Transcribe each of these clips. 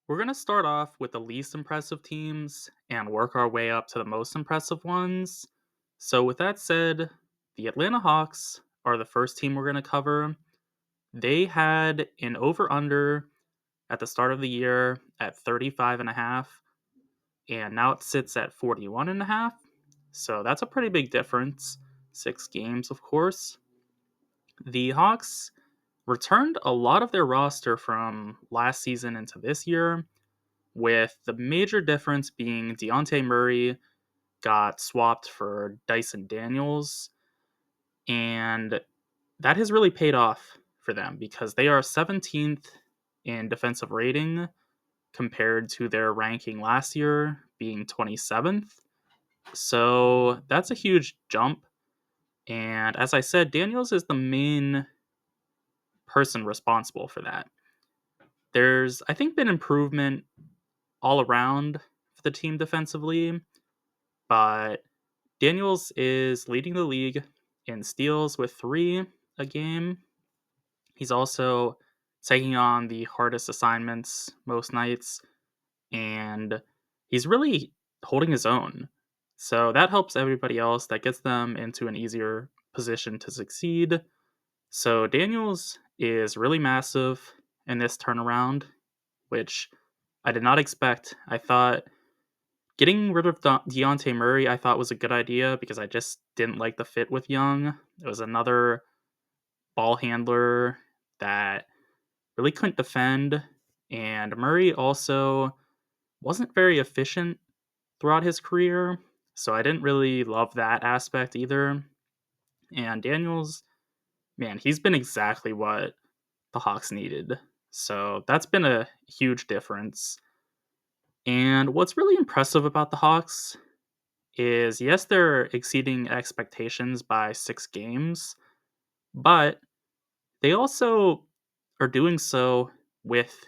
We're going to start off with the least impressive teams and work our way up to the most impressive ones. So, with that said, the Atlanta Hawks are the first team we're going to cover. They had an over under at the start of the year at 35 and a half, and now it sits at 41 and a half. So, that's a pretty big difference. 6 games, of course. The Hawks returned a lot of their roster from last season into this year, with the major difference being Dejounte Murray got swapped for Dyson Daniels, and that has really paid off for them because they are 17th in defensive rating compared to their ranking last year being 27th. So that's a huge jump. And as I said, Daniels is the main person responsible for that. There's, I think, been improvement all around for the team defensively, but Daniels is leading the league in steals with 3 a game. He's also taking on the hardest assignments most nights, and he's really holding his own. So that helps everybody else. That gets them into an easier position to succeed. So Daniels is really massive in this turnaround, which I did not expect. I thought getting rid of Dejounte Murray, I thought was a good idea because I just didn't like the fit with Young. It was another ball handler that really couldn't defend, and Murray also wasn't very efficient throughout his career, so I didn't really love that aspect either. And Daniels, man, he's been exactly what the Hawks needed. So that's been a huge difference. And what's really impressive about the Hawks is yes, they're exceeding expectations by 6 games, but they also are doing so with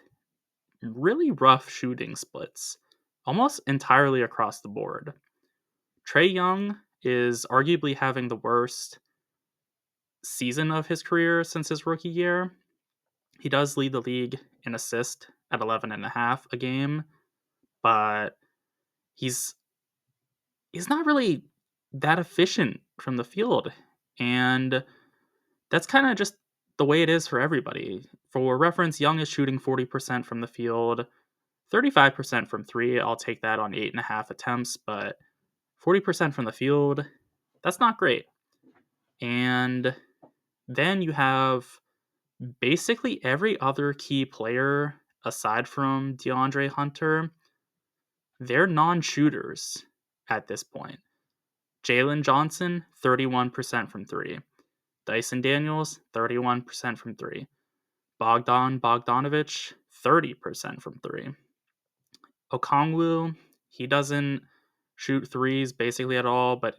really rough shooting splits, almost entirely across the board. Trae Young is arguably having the worst season of his career since his rookie year. He does lead the league in assist at 11.5 a game, but he's he's not really that efficient from the field. And that's kind of just the way it is for everybody. For reference, Young is shooting 40% from the field, 35% from three. I'll take that on 8.5 attempts, but 40% from the field, that's not great. And then you have basically every other key player aside from DeAndre Hunter, they're non shooters at this point. Jalen Johnson, 31% from three. Dyson Daniels, 31% from three. Bogdanovich, 30% from three. Okongwu, he doesn't shoot threes basically at all, but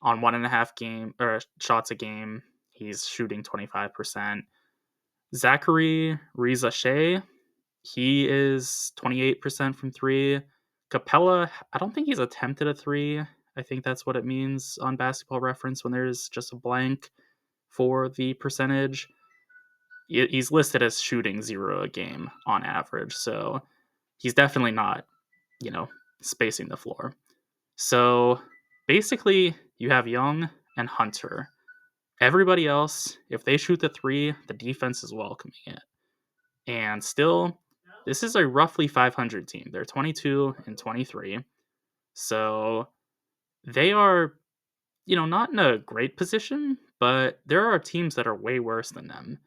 on 1.5 shots a game, he's shooting 25%. Zachary Riza-Shea, he is 28% from three. Capella, I don't think he's attempted a three. I think that's what it means on Basketball Reference when there's just a blank for the percentage. He's listed as shooting 0 a game on average, so he's definitely not, you know, spacing the floor. So basically, you have Young and Hunter. Everybody else, if they shoot the three, the defense is welcoming it. And still, this is a roughly 500 team. They're 22 and 23. So they are, not in a great position, but there are teams that are way worse than them.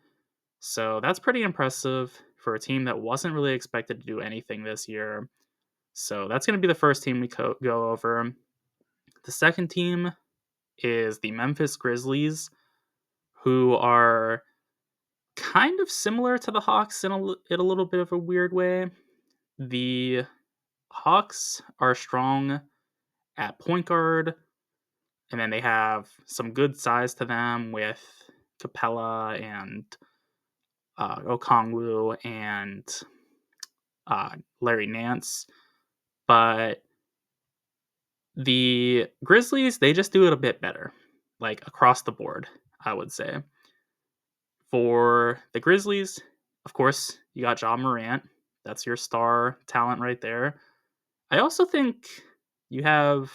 So that's pretty impressive for a team that wasn't really expected to do anything this year. So that's going to be the first team we go over. The second team is the Memphis Grizzlies, who are kind of similar to the Hawks in a little bit of a weird way. The Hawks are strong at point guard, and then they have some good size to them with Capella and Okongwu and Larry Nance. But the Grizzlies, they just do it a bit better, like across the board, I would say. For the Grizzlies, of course, you got Ja Morant, That's your star talent right there. I also think you have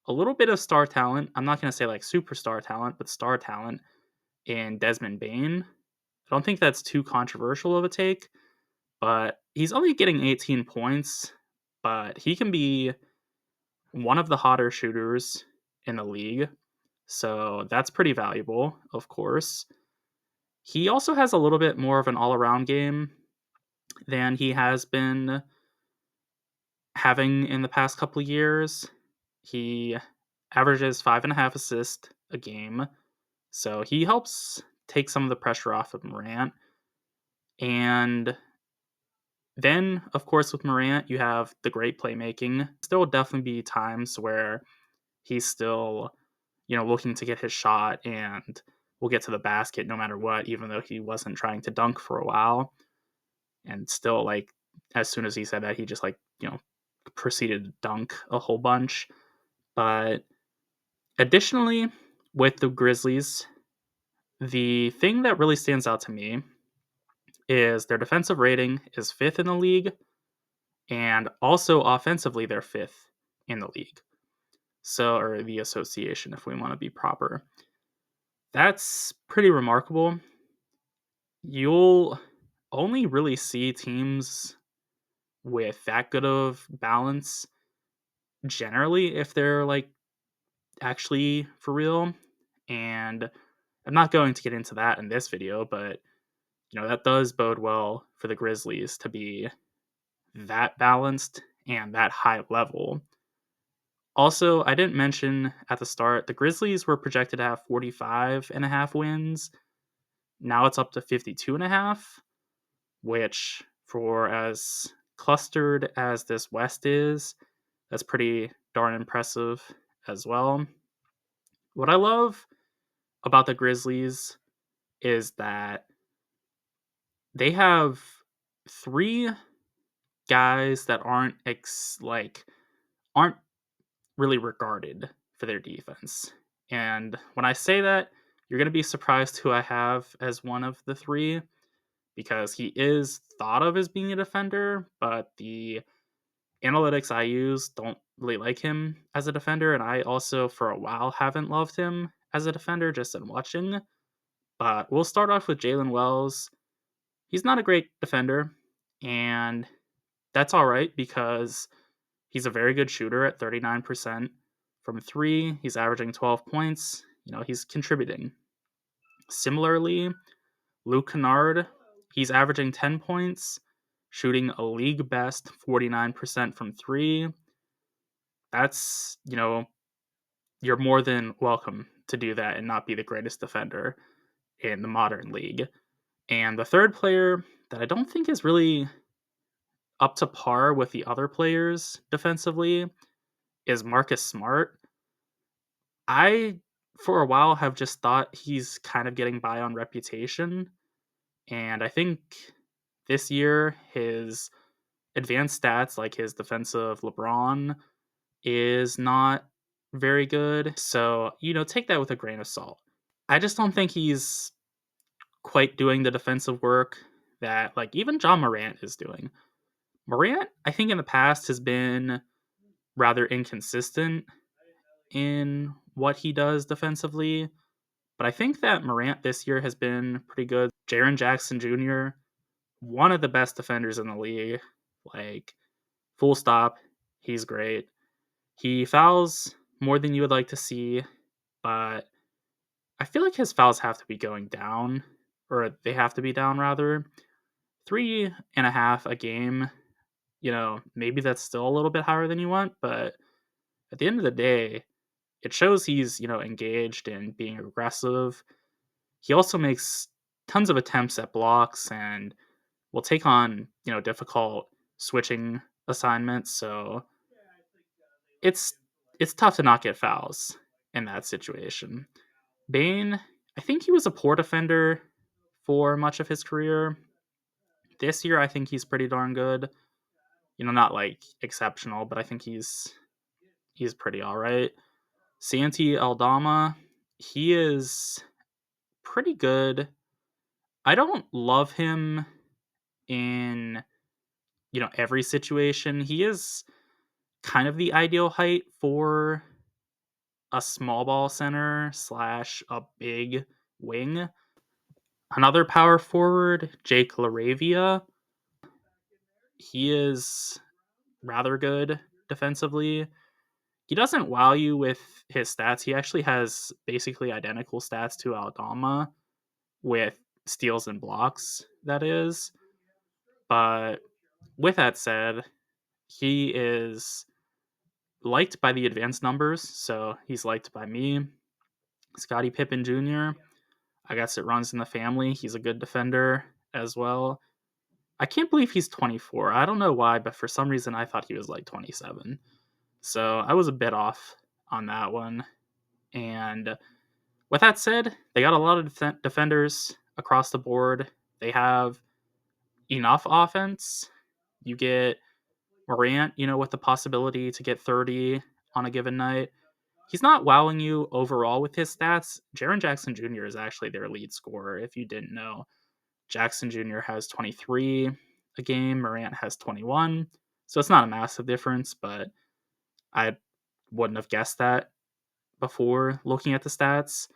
a little bit of star talent. I'm not going to say like superstar talent, but star talent in Desmond Bane. I don't think that's too controversial of a take, but he's only getting 18 points, but he can be one of the hotter shooters in the league. So that's pretty valuable, of course. He also has a little bit more of an all around game than he has been having in the past couple of years. He averages 5.5 assists a game. So he helps take some of the pressure off of Morant. And then, of course, with Morant, you have the great playmaking. There will definitely be times where he's still, looking to get his shot and will get to the basket no matter what, even though he wasn't trying to dunk for a while. And still, like, as soon as he said that, he just, proceeded to dunk a whole bunch. But additionally, with the Grizzlies, the thing that really stands out to me is their defensive rating is 5th in the league, and also offensively, they're 5th in the league. So, or the association, if we want to be proper. That's pretty remarkable. You'll only really see teams with that good of balance generally if they're like actually for real. And I'm not going to get into that in this video, but that does bode well for the Grizzlies to be that balanced and that high level. Also, I didn't mention at the start, the Grizzlies were projected to have 45.5 wins. Now it's up to 52.5, which for as clustered as this West is, that's pretty darn impressive as well. What I love about the Grizzlies is that they have 3 guys that aren't really regarded for their defense. And when I say that, you're going to be surprised who I have as one of the 3 because he is thought of as being a defender, but the analytics I use don't really like him as a defender, and I also for a while haven't loved him as a defender just in watching. But we'll start off with Jalen Wells. He's not a great defender, and that's all right because he's a very good shooter at 39% from 3. He's averaging 12 points. He's contributing. Similarly, Luke Kennard, he's averaging 10 points, shooting a league best 49% from 3. That's, you're more than welcome to do that and not be the greatest defender in the modern league. And the third player that I don't think is really up to par with the other players defensively is Marcus Smart. I, for a while, have just thought he's kind of getting by on reputation. And I think this year, his advanced stats, like his defensive LeBron, is not very good. So, take that with a grain of salt. I just don't think he's quite doing the defensive work that, like, even John Morant is doing. Morant, I think in the past has been rather inconsistent in what he does defensively, but I think that Morant this year has been pretty good. Jaren Jackson Jr., one of the best defenders in the league. Like, full stop, he's great. He fouls more than you would like to see, but I feel like his fouls have to be going down, or they have to be down rather. 3.5 a game, maybe that's still a little bit higher than you want, but at the end of the day, it shows he's, engaged in being aggressive. He also makes tons of attempts at blocks and will take on, difficult switching assignments. So it's tough to not get fouls in that situation. Bane, I think he was a poor defender for much of his career. This year, I think he's pretty darn good. Not like exceptional, but I think he's pretty all right. Santi Aldama, he is pretty good. I don't love him in every situation. He is kind of the ideal height for a small ball center slash a big wing. Another power forward, Jake LaRavia, he is rather good defensively. He doesn't wow you with his stats. He actually has basically identical stats to Aldama with steals and blocks, that is. But with that said, he is liked by the advanced numbers, so he's liked by me. Scottie Pippen Jr., I guess it runs in the family. He's a good defender as well. I can't believe he's 24. I don't know why, but for some reason I thought he was like 27. So I was a bit off on that one. And with that said, they got a lot of defenders across the board. They have enough offense. You get Morant, with the possibility to get 30 on a given night. He's not wowing you overall with his stats. Jaren Jackson Jr. is actually their lead scorer, if you didn't know. Jackson Jr. has 23 a game. Morant has 21. So it's not a massive difference, but I wouldn't have guessed that before looking at the stats.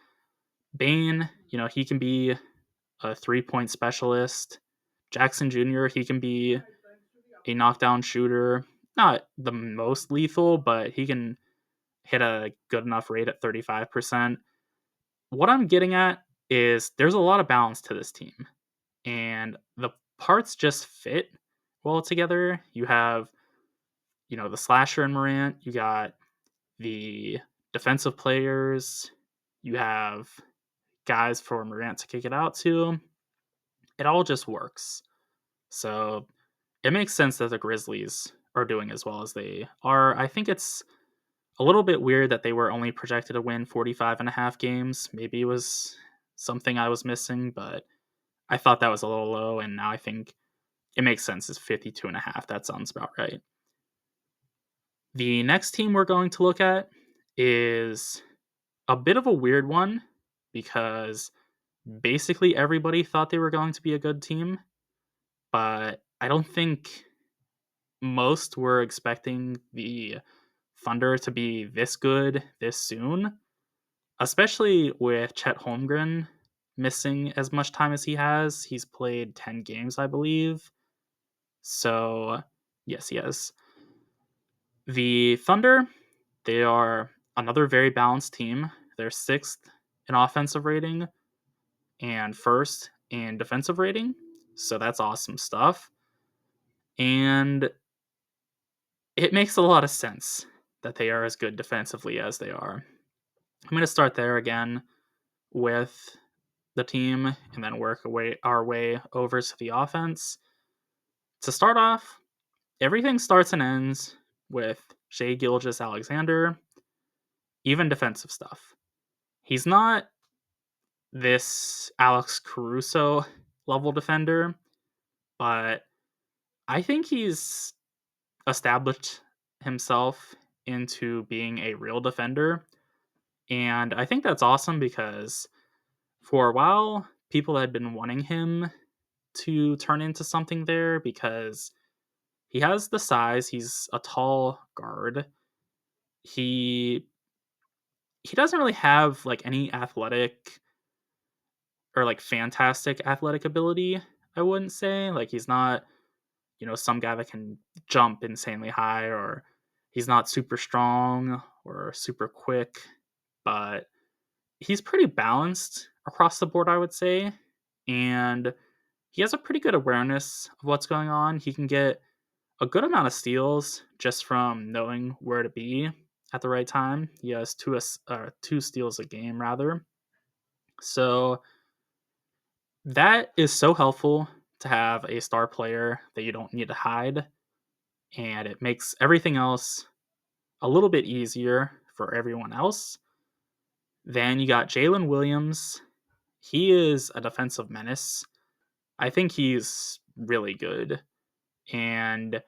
Bane, he can be a 3-point specialist. Jackson Jr., he can be a knockdown shooter. Not the most lethal, but he can hit a good enough rate at 35%. What I'm getting at is there's a lot of balance to this team, and the parts just fit well together. You have, the slasher in Morant, you got the defensive players, you have guys for Morant to kick it out to. It all just works. So it makes sense that the Grizzlies are doing as well as they are. I think it's a little bit weird that they were only projected to win 45 and a half games. Maybe it was something I was missing, but I thought that was a little low, and now I think it makes sense. It's 52 and a half. That sounds about right. The next team we're going to look at is a bit of a weird one because basically everybody thought they were going to be a good team, but I don't think most were expecting the Thunder to be this good this soon, especially with Chet Holmgren missing as much time as he has. He's played 10 games, I believe. So, yes, he has. The Thunder, they are another very balanced team. They're 6th in offensive rating and 1st in defensive rating. So that's awesome stuff. And it makes a lot of sense that they are as good defensively as they are. I'm going to start there again with the team and then work our way over to the offense. To start off, everything starts and ends with Shai Gilgeous-Alexander, even defensive stuff. He's not this Alex Caruso level defender, but I think he's established himself into being a real defender. And I think that's awesome because for a while, people had been wanting him to turn into something there because he has the size. He's a tall guard. He doesn't really have like any athletic or like fantastic athletic ability, I wouldn't say. Like he's not, some guy that can jump insanely high, or he's not super strong or super quick, but he's pretty balanced across the board, I would say. And he has a pretty good awareness of what's going on. He can get a good amount of steals just from knowing where to be at the right time. He has two steals a game, rather. So that is so helpful to have a star player that you don't need to hide, and it makes everything else a little bit easier for everyone else. Then you got Jalen Williams. He is a defensive menace. I think he's really good, and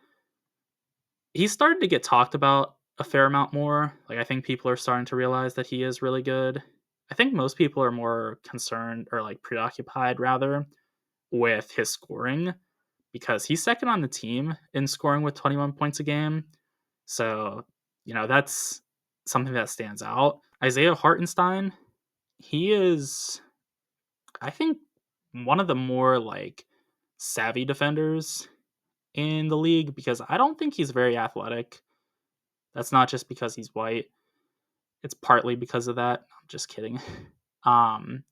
he's started to get talked about a fair amount more. Like I think people are starting to realize that he is really good. I think most people are more concerned or like preoccupied rather with his scoring, because he's second on the team in scoring with 21 points a game. So, that's something that stands out. Isaiah Hartenstein, he is, I think, one of the more like savvy defenders in the league because I don't think he's very athletic. That's not just because he's white. It's partly because of that. I'm just kidding. Um,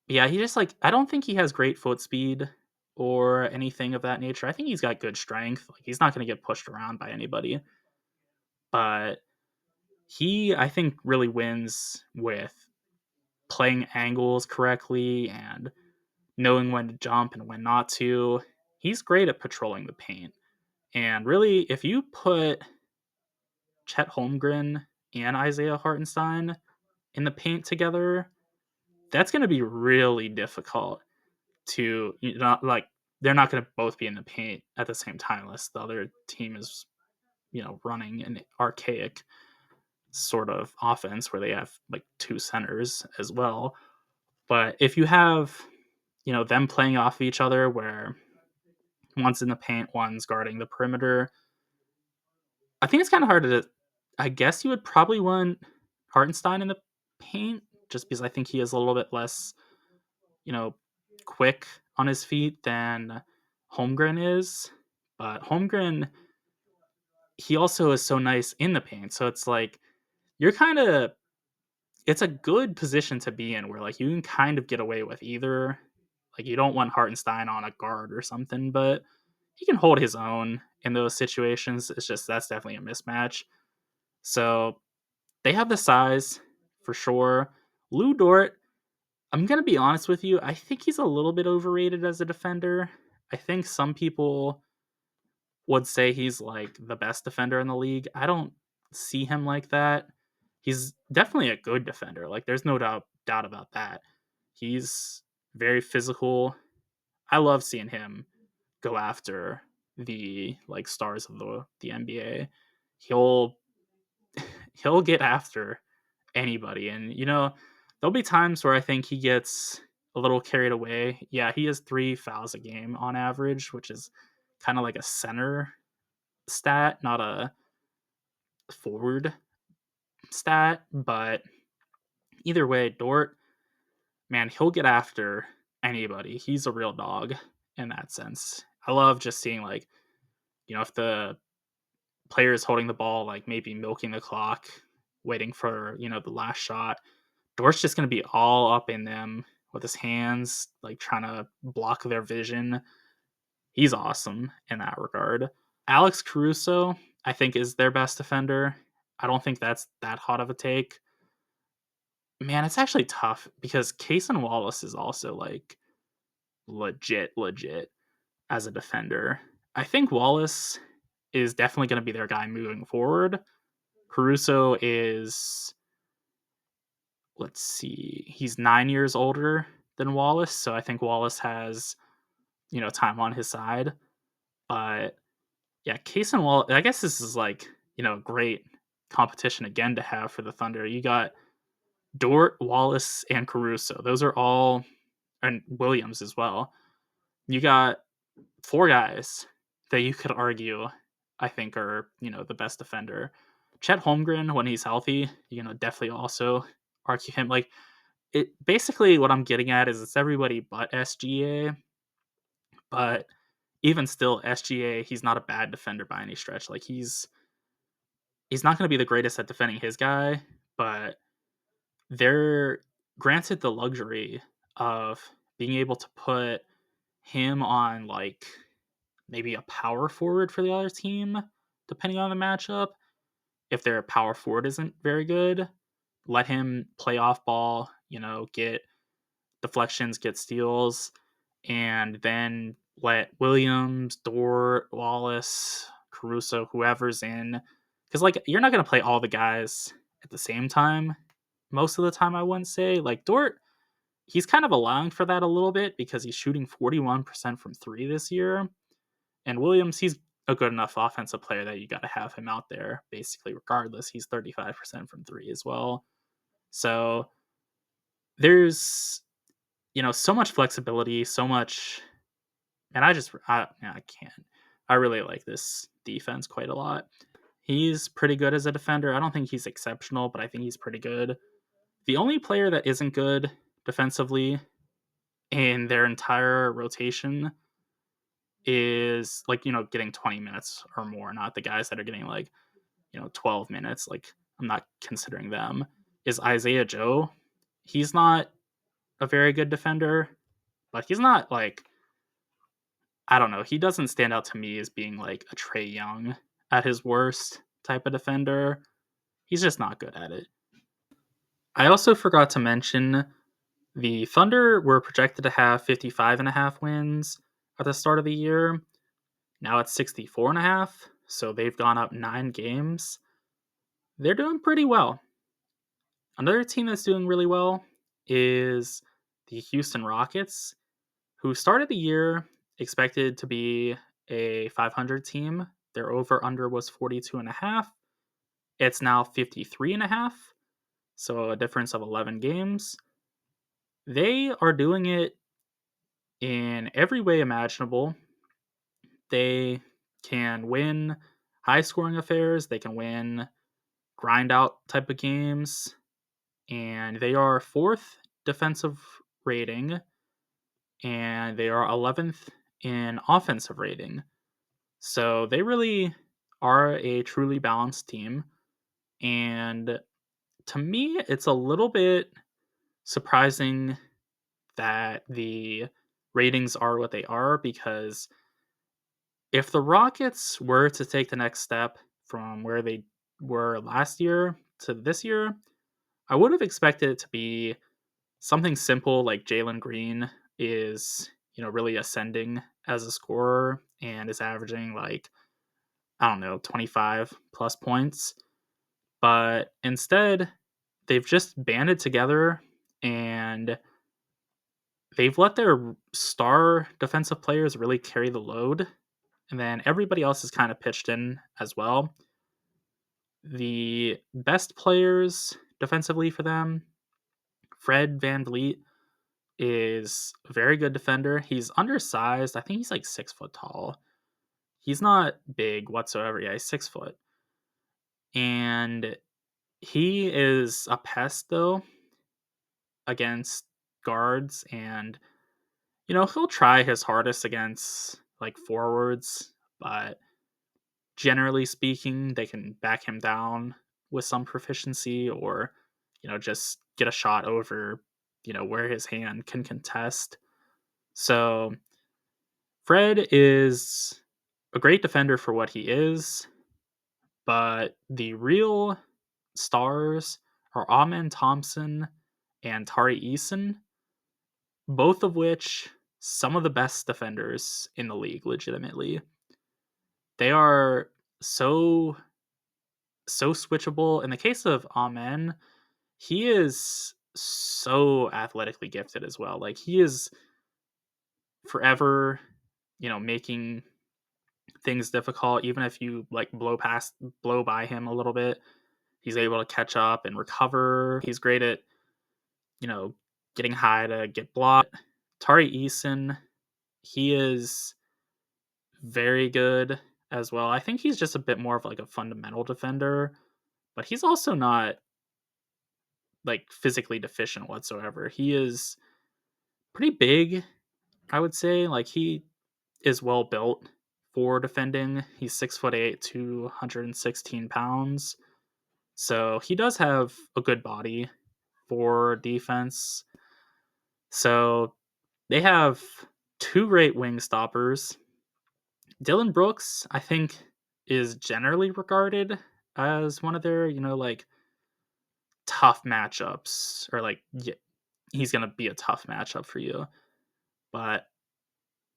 yeah, he just like I don't think he has great foot speed or anything of that nature. I think he's got good strength. Like he's not going to get pushed around by anybody. But he I think really wins with playing angles correctly and knowing when to jump and when not to. He's great at patrolling the paint. And really, if you put Chet Holmgren and Isaiah Hartenstein in the paint together, that's going to be really difficult to like. They're not going to both be in the paint at the same time unless the other team is, running an archaic sort of offense where they have like two centers as well. But if you have, them playing off of each other where one's in the paint, one's guarding the perimeter, I think it's kind of hard to. I guess you would probably want Hartenstein in the paint just because I think he is a little bit less, you know, quick on his feet than Holmgren is. But Holmgren, he also is so nice in the paint. So it's like you're kind of. It's a good position to be in where like you can kind of get away with either. Like you don't want Hartenstein on a guard or something, but he can hold his own in those situations. It's just that's definitely a mismatch. So they have the size for sure. Lou Dort, I'm going to be honest with you. I think he's a little bit overrated as a defender. I think some people would say he's like the best defender in the league. I don't see him like that. He's definitely a good defender. Like there's no doubt about that. He's very physical. I love seeing him go after the like stars of the NBA. He'll he'll get after anybody. And there'll be times where I think he gets a little carried away. Yeah, he has 3 fouls a game on average, which is kind of like a center stat, not a forward stat. But either way, Dort, man, he'll get after anybody. He's a real dog in that sense. I love just seeing like, if the player is holding the ball, like maybe milking the clock, waiting for, the last shot. Dort's just going to be all up in them with his hands, like trying to block their vision. He's awesome in that regard. Alex Caruso, I think, is their best defender. I don't think that's that hot of a take. Man, it's actually tough because Cason Wallace is also like legit as a defender. I think Wallace is definitely going to be their guy moving forward. Caruso is, let's see, he's 9 years older than Wallace, so I think Wallace has, time on his side. But yeah, Case and Wallace, I guess this is like, great competition again to have for the Thunder. You got Dort, Wallace, and Caruso. Those are all, and Williams as well. You got 4 guys that you could argue, I think, are, the best defender. Chet Holmgren, when he's healthy, definitely also argue him. Like, it basically what I'm getting at is it's everybody but SGA, but even still, SGA, he's not a bad defender by any stretch. Like he's not going to be the greatest at defending his guy, but they're granted the luxury of being able to put him on like maybe a power forward for the other team, depending on the matchup. If their power forward isn't very good, let him play off ball, get deflections, get steals, and then let Williams, Dort, Wallace, Caruso, whoever's in, because like you're not gonna play all the guys at the same time. Most of the time, I wouldn't say. Like Dort, he's kind of allowing for that a little bit because he's shooting 41% from 3 this year, and Williams, he's a good enough offensive player that you got to have him out there basically regardless. He's 35% from 3 as well. So there's so much flexibility, so much And I can't. I really like this defense quite a lot. He's pretty good as a defender. I don't think he's exceptional, but I think he's pretty good. The only player that isn't good defensively in their entire rotation is like, getting 20 minutes or more, not the guys that are getting like, 12 minutes. Like, I'm not considering them. Is Isaiah Joe. He's not a very good defender, but he's not like, I don't know. He doesn't stand out to me as being like a Trey Young at his worst type of defender. He's just not good at it. I also forgot to mention the Thunder were projected to have 55.5 wins at the start of the year. Now it's 64.5, so they've gone up 9 games. They're doing pretty well. Another team that's doing really well is the Houston Rockets, who started the year expected to be a 500 team. Their over-under was 42.5. It's now 53.5, so a difference of 11 games. They are doing it in every way imaginable. They can win high-scoring affairs. They can win grind-out type of games. And they are 4th defensive rating, and they are 11th in offensive rating. So they really are a truly balanced team. And to me, it's a little bit surprising that the ratings are what they are, because if the Rockets were to take the next step from where they were last year to this year, I would have expected it to be something simple like Jalen Green is, really ascending as a scorer and is averaging like, I don't know, 25 plus points. But instead, they've just banded together and they've let their star defensive players really carry the load. And then everybody else has kind of pitched in as well. The best players defensively for them, Fred VanVleet, is a very good defender. He's undersized. I think he's like 6 foot tall. He's not big whatsoever. Yeah, he's 6 foot. And he is a pest, though, against guards. And, he'll try his hardest against like forwards, but generally speaking, they can back him down with some proficiency or, just get a shot over, where his hand can contest. So Fred is a great defender for what he is, but the real stars are Amen Thompson and Tari Eason, both of which some of the best defenders in the league, legitimately. They are so switchable. In the case of Amen, he is so athletically gifted as well. Like, he is forever, making things difficult. Even if you like blow by him a little bit, he's able to catch up and recover. He's great at, you know, getting high to get blocked. Tari Eason, he is very good as well. I think he's just a bit more of like a fundamental defender, but he's also not like physically deficient whatsoever. He is pretty big, I would say. Like, he is well built for defending. He's 6'8", 216 pounds. So he does have a good body for defense. So they have 2 great wing stoppers. Dylan Brooks, I think, is generally regarded as one of their, like tough matchups, or like, yeah, he's going to be a tough matchup for you. But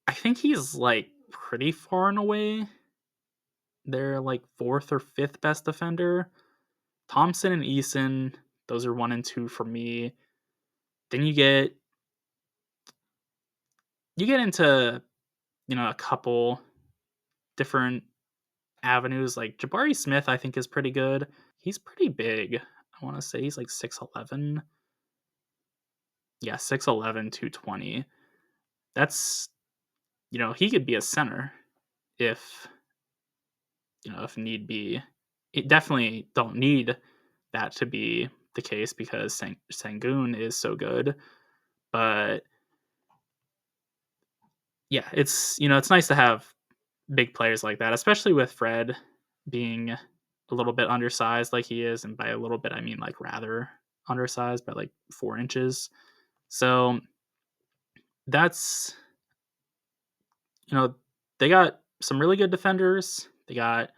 I think he's like pretty far and away their like 4th or 5th best defender. Thompson and Eason, those are 1 and 2 for me. Then you get into, a couple different avenues. Like Jabari Smith, I think, is pretty good. He's pretty big. I want to say he's like 6'11". Yeah, 6'11", 220. That's he could be a center if, if need be. It definitely don't need that to be the case because Sengun is so good. But yeah, it's nice to have big players like that, especially with Fred being a little bit undersized like he is, and by a little bit I mean like rather undersized by like 4 inches. So that's you know they got some really good defenders. They got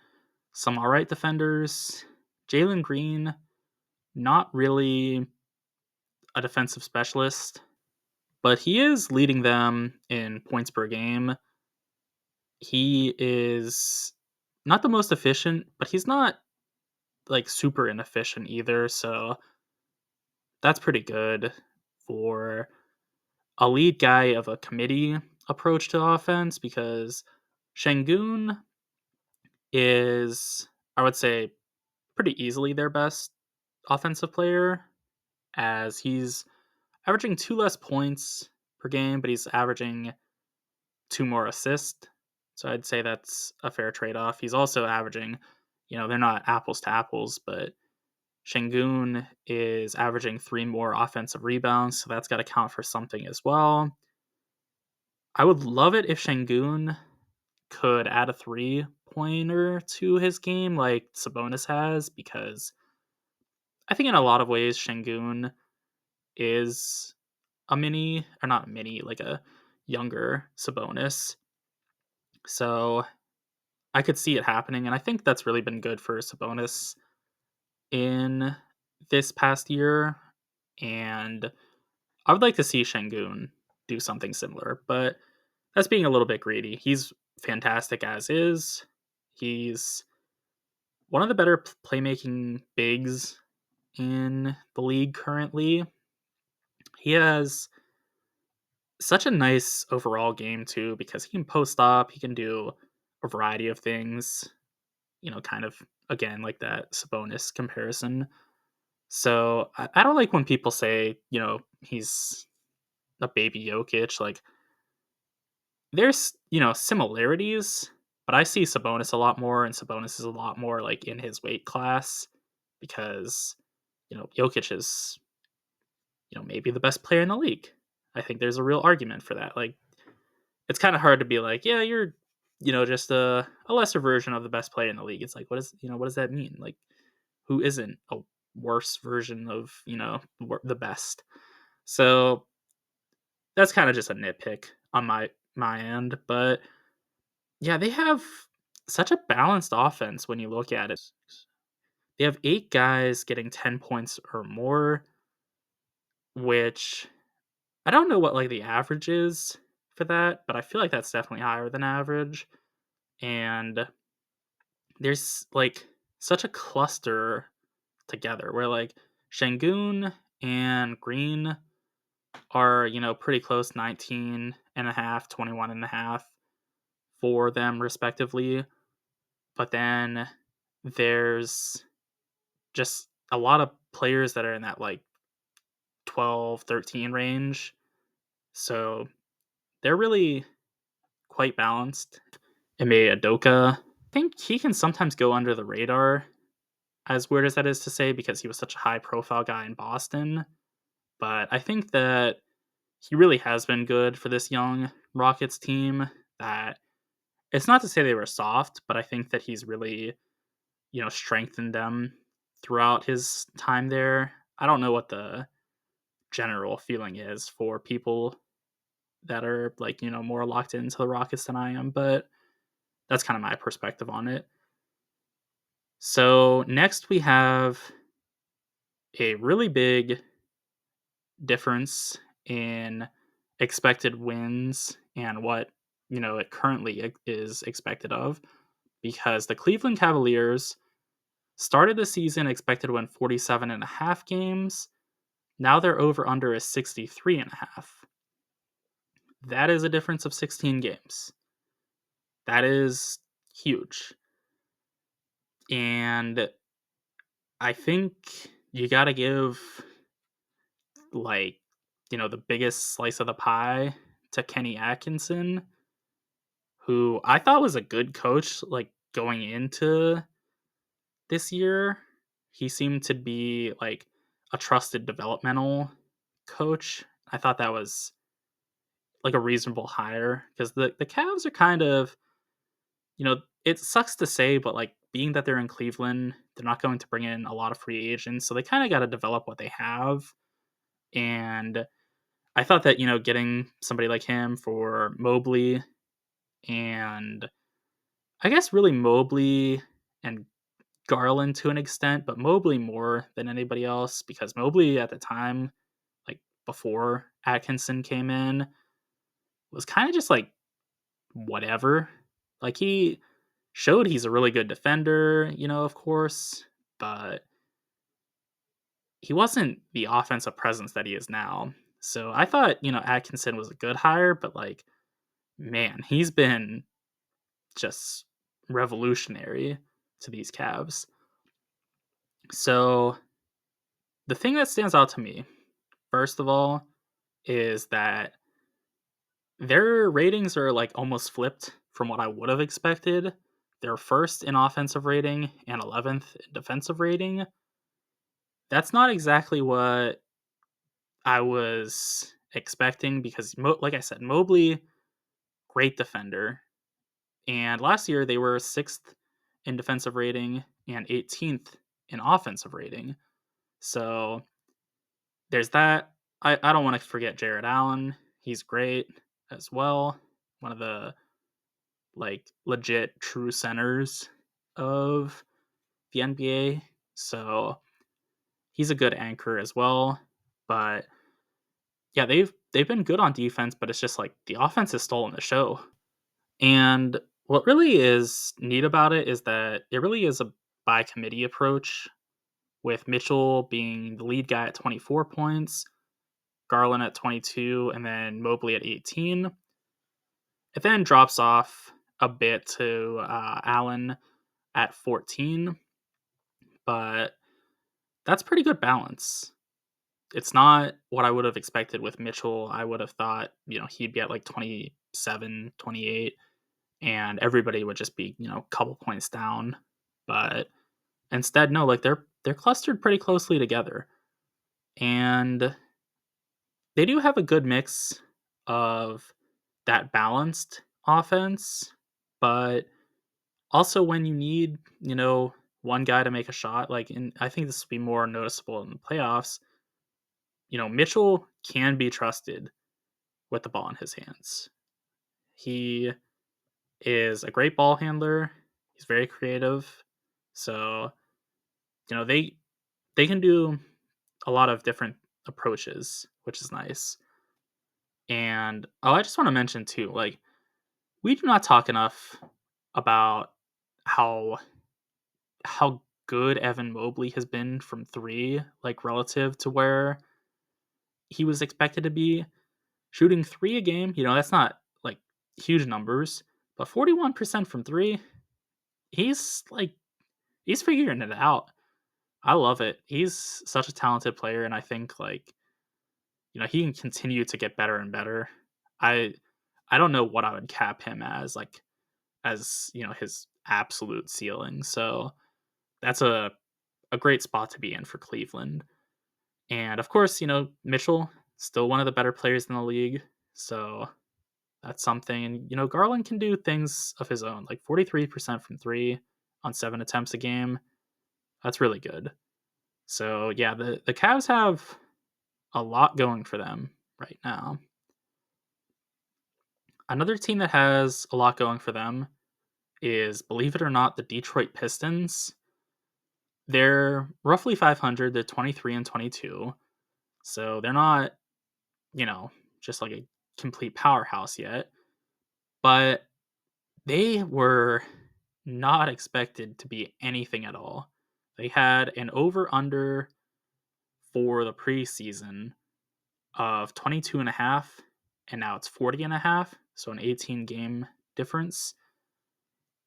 some all right defenders. Jalen Green, not really a defensive specialist, but he is leading them in points per game. He is not the most efficient, but he's not like super inefficient either. So that's pretty good for a lead guy of a committee approach to offense because Shengun is, I would say, pretty easily their best offensive player, as he's averaging 2 less points per game, but he's averaging 2 more assists. So I'd say that's a fair trade off. He's also averaging, they're not apples to apples, but Shengun is averaging 3 more offensive rebounds, so that's got to count for something as well. I would love it if Shengun could add a 3-pointer to his game like Sabonis has, because I think in a lot of ways Shengun is a mini, or not a mini, like a younger Sabonis. So I could see it happening, and I think that's really been good for Sabonis in this past year. And I would like to see Shengun do something similar, but that's being a little bit greedy. He's fantastic as is. He's one of the better playmaking bigs in the league currently. He has such a nice overall game too because he can post up, he can do a variety of things, kind of again like that Sabonis comparison. So I don't like when people say, he's a baby Jokic. Like there's, similarities, but I see Sabonis a lot more, and Sabonis is a lot more like in his weight class because, Jokic is, maybe the best player in the league. I think there's a real argument for that. Like it's kind of hard to be like, yeah, you're, just a lesser version of the best player in the league. It's like, what does that mean? Like who isn't a worse version of, the best? So that's kind of just a nitpick on my end, but yeah, they have such a balanced offense when you look at it. They have 8 guys getting 10 points or more, which I don't know what like the average is for that, but I feel like that's definitely higher than average. And there's like such a cluster together where like Shengun and Green are, pretty close, 19 and a half, 21 and a half for them respectively. But then there's just a lot of players that are in that like 12, 13 range. So they're really quite balanced. Ime Adoka, I think he can sometimes go under the radar, as weird as that is to say, because he was such a high profile guy in Boston. But I think that he really has been good for this young Rockets team. That it's not to say they were soft, but I think that he's really, strengthened them throughout his time there. I don't know what the general feeling is for people that are like, more locked into the Rockets than I am, but that's kind of my perspective on it. So next we have a really big difference in expected wins and what, it currently is expected of, because the Cleveland Cavaliers started the season expected to win 47 and a half games. Now their over under is 63 and a half. That is a difference of 16 games. That is huge. And I think you got to give like, the biggest slice of the pie to Kenny Atkinson, who I thought was a good coach, like, going into this year. He seemed to be, like, a trusted developmental coach. I thought that was, like, a reasonable hire because the Cavs are kind of, it sucks to say, but, like, being that they're in Cleveland, they're not going to bring in a lot of free agents, so they kinda gotta develop what they have, and I thought that, getting somebody like him for Mobley and I guess really Mobley and Garland to an extent, but Mobley more than anybody else because Mobley at the time, like before Atkinson came in, was kind of just like whatever. Like he showed he's a really good defender, of course, but he wasn't the offensive presence that he is now. So I thought, Atkinson was a good hire, but like, man, he's been just revolutionary to these Cavs. So the thing that stands out to me, first of all, is that their ratings are like almost flipped from what I would have expected. They're first in offensive rating and 11th in defensive rating. That's not exactly what I was expecting because, like I said, Mobley, great defender. And last year they were 6th in defensive rating and 18th in offensive rating. So there's that. I don't want to forget Jared Allen. He's great as well. One of the like legit true centers of the NBA. So he's a good anchor as well. But yeah, they've been good on defense, but it's just like the offense has stolen the show. And what really is neat about it is that it really is a by committee approach with Mitchell being the lead guy at 24 points, Garland at 22, and then Mobley at 18. It then drops off a bit to Allen at 14, but that's pretty good balance. It's not what I would have expected with Mitchell. I would have thought, he'd be at like 27, 28, and everybody would just be, a couple points down. But instead, no, like they're clustered pretty closely together. And they do have a good mix of that balanced offense, but also when you need, one guy to make a shot, like I think this will be more noticeable in the playoffs, Mitchell can be trusted with the ball in his hands. He is a great ball handler. He's very creative. So, they can do a lot of different approaches, which is nice. And I just want to mention too, like we do not talk enough about how good Evan Mobley has been from 3, like relative to where he was expected to be. Shooting 3 a game, that's not like huge numbers, but 41% from 3, he's figuring it out. I love it. He's such a talented player, and I think like he can continue to get better and better. I I don't know what I would cap him as, like as his absolute ceiling. So that's a great spot to be in for Cleveland. And of course, Mitchell still one of the better players in the league. So that's something. And Garland can do things of his own, like 43% from 3 on 7 attempts a game. That's really good. So yeah, the Cavs have a lot going for them right now. Another team that has a lot going for them is, believe it or not, the Detroit Pistons. They're roughly 500. They're 23 and 22. So they're not, just like a complete powerhouse yet. But they were not expected to be anything at all. They had an over-under for the preseason of 22 and a half, and now it's 40 and a half, so an 18 game difference.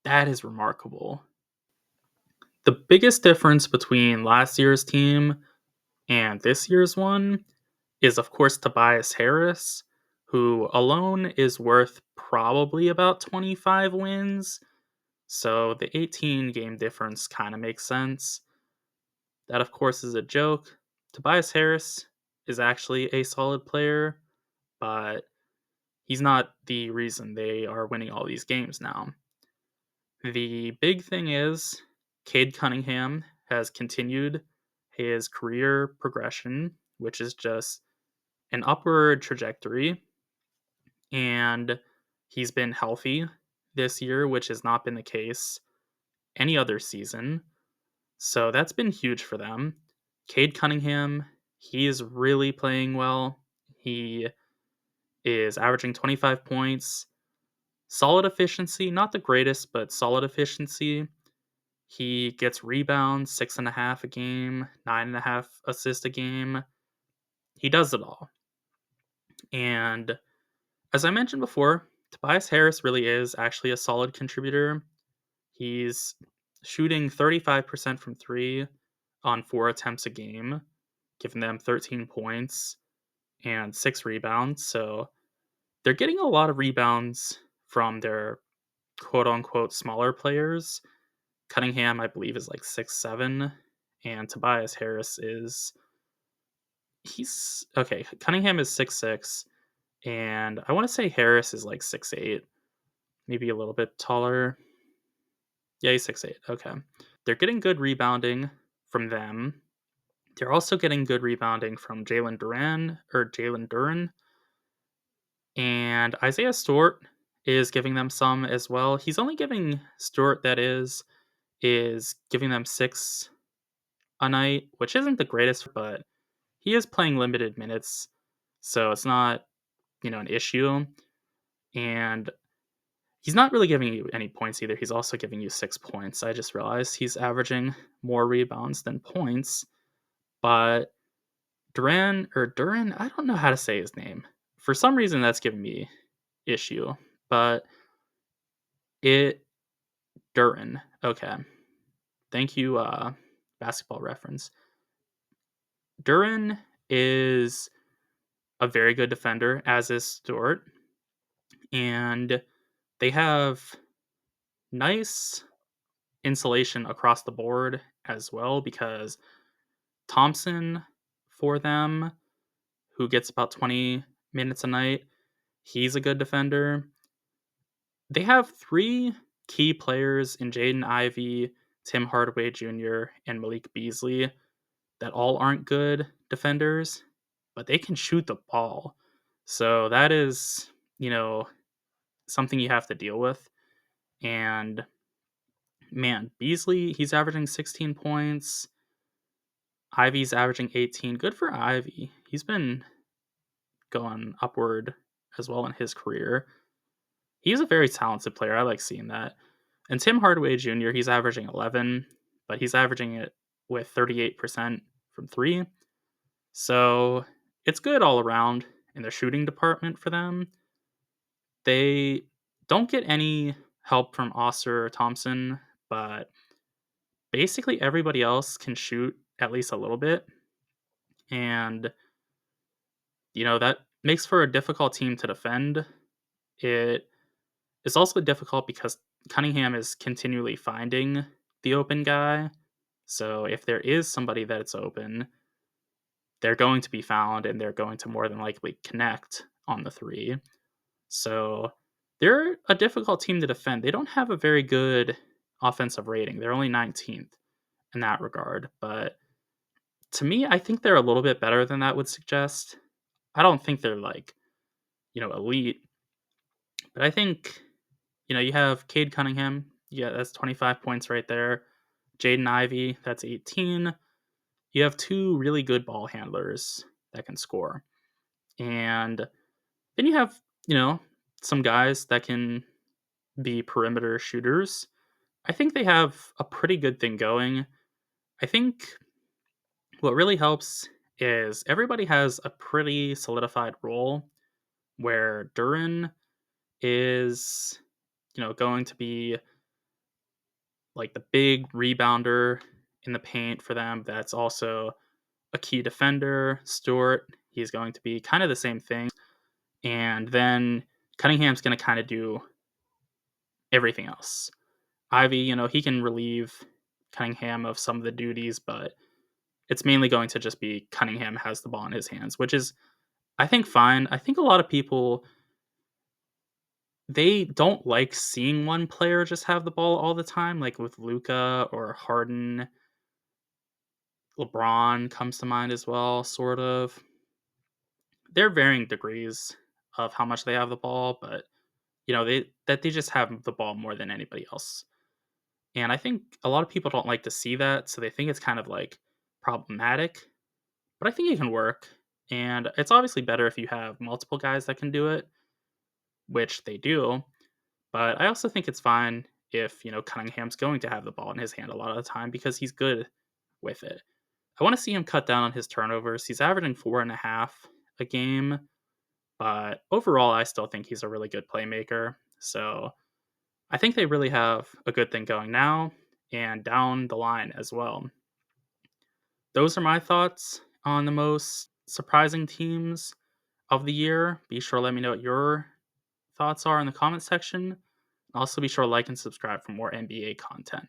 That is remarkable. The biggest difference between last year's team and this year's one is, of course, Tobias Harris. who alone is worth probably about 25 wins. So the 18 game difference kind of makes sense. That, of course, is a joke. Tobias Harris is actually a solid player, but he's not the reason they are winning all these games now. The big thing is Cade Cunningham has continued his career progression, which is just an upward trajectory, and he's been healthy this year, which has not been the case any other season. So that's been huge for them. Cade Cunningham, he is really playing well. He is averaging 25 points. Solid efficiency, not the greatest, but solid efficiency. He gets rebounds, 6.5 a game, 9.5 assists a game. He does it all. And as I mentioned before, Tobias Harris really is actually a solid contributor. He's shooting 35% from three on 4 attempts a game, giving them 13 points and 6 rebounds. So they're getting a lot of rebounds from their quote unquote smaller players. Cunningham, I believe, is like 6'7", and Tobias Harris is Cunningham is 6'6", and I want to say Harris is like 6'8", maybe a little bit taller. Yeah, he's 6'8". Okay. They're getting good rebounding from them. They're also getting good rebounding from Jalen Duren, and Isaiah Stewart is giving them some as well. He's only giving Stewart, that is giving them 6 a night, which isn't the greatest, but he is playing limited minutes, so it's not, an issue. And he's not really giving you any points either. He's also giving you 6 points. I just realized he's averaging more rebounds than points. But Duran, I don't know how to say his name. For some reason, that's giving me issue. But Duran. Okay. Thank you, basketball reference. Duran is a very good defender, as is Stewart. And they have nice insulation across the board as well, because Thompson for them, who gets about 20 minutes a night, he's a good defender. They have 3 key players in Jaden Ivey, Tim Hardaway Jr., and Malik Beasley that all aren't good defenders, but they can shoot the ball. So that is, something you have to deal with. And man, Beasley, he's averaging 16 points. Ivey's averaging 18. Good for Ivey. He's been going upward as well in his career. He's a very talented player. I like seeing that. And Tim Hardaway Jr., he's averaging 11, but he's averaging it with 38% from 3. So it's good all around in the shooting department for them. They don't get any help from Osser or Thompson, but basically everybody else can shoot at least a little bit. And, that makes for a difficult team to defend. It is also difficult because Cunningham is continually finding the open guy. So if there is somebody that's open, they're going to be found and they're going to more than likely connect on the 3. So they're a difficult team to defend. They don't have a very good offensive rating. They're only 19th in that regard. But to me, I think they're a little bit better than that would suggest. I don't think they're like, elite. But I think, you have Cade Cunningham. Yeah, that's 25 points right there. Jaden Ivey, that's 18. You have 2 really good ball handlers that can score. And then you have, some guys that can be perimeter shooters. I think they have a pretty good thing going. I think what really helps is everybody has a pretty solidified role, where Duren is, going to be like the big rebounder in the paint for them. That's also a key defender. Stewart, he's going to be kind of the same thing. And then Cunningham's going to kind of do everything else. Ivy, he can relieve Cunningham of some of the duties, but it's mainly going to just be Cunningham has the ball in his hands, which is, I think, fine. I think a lot of people, they don't like seeing one player just have the ball all the time, like with Luka or Harden. LeBron comes to mind as well, sort of. They're varying degrees of how much they have the ball, but they just have the ball more than anybody else. And I think a lot of people don't like to see that, so they think it's kind of like problematic. But I think it can work. And it's obviously better if you have multiple guys that can do it, which they do. But I also think it's fine if, Cunningham's going to have the ball in his hand a lot of the time because he's good with it. I want to see him cut down on his turnovers. He's averaging 4.5 a game, but overall, I still think he's a really good playmaker. So I think they really have a good thing going now and down the line as well. Those are my thoughts on the most surprising teams of the year. Be sure to let me know what your thoughts are in the comment section. Also, be sure to like and subscribe for more NBA content.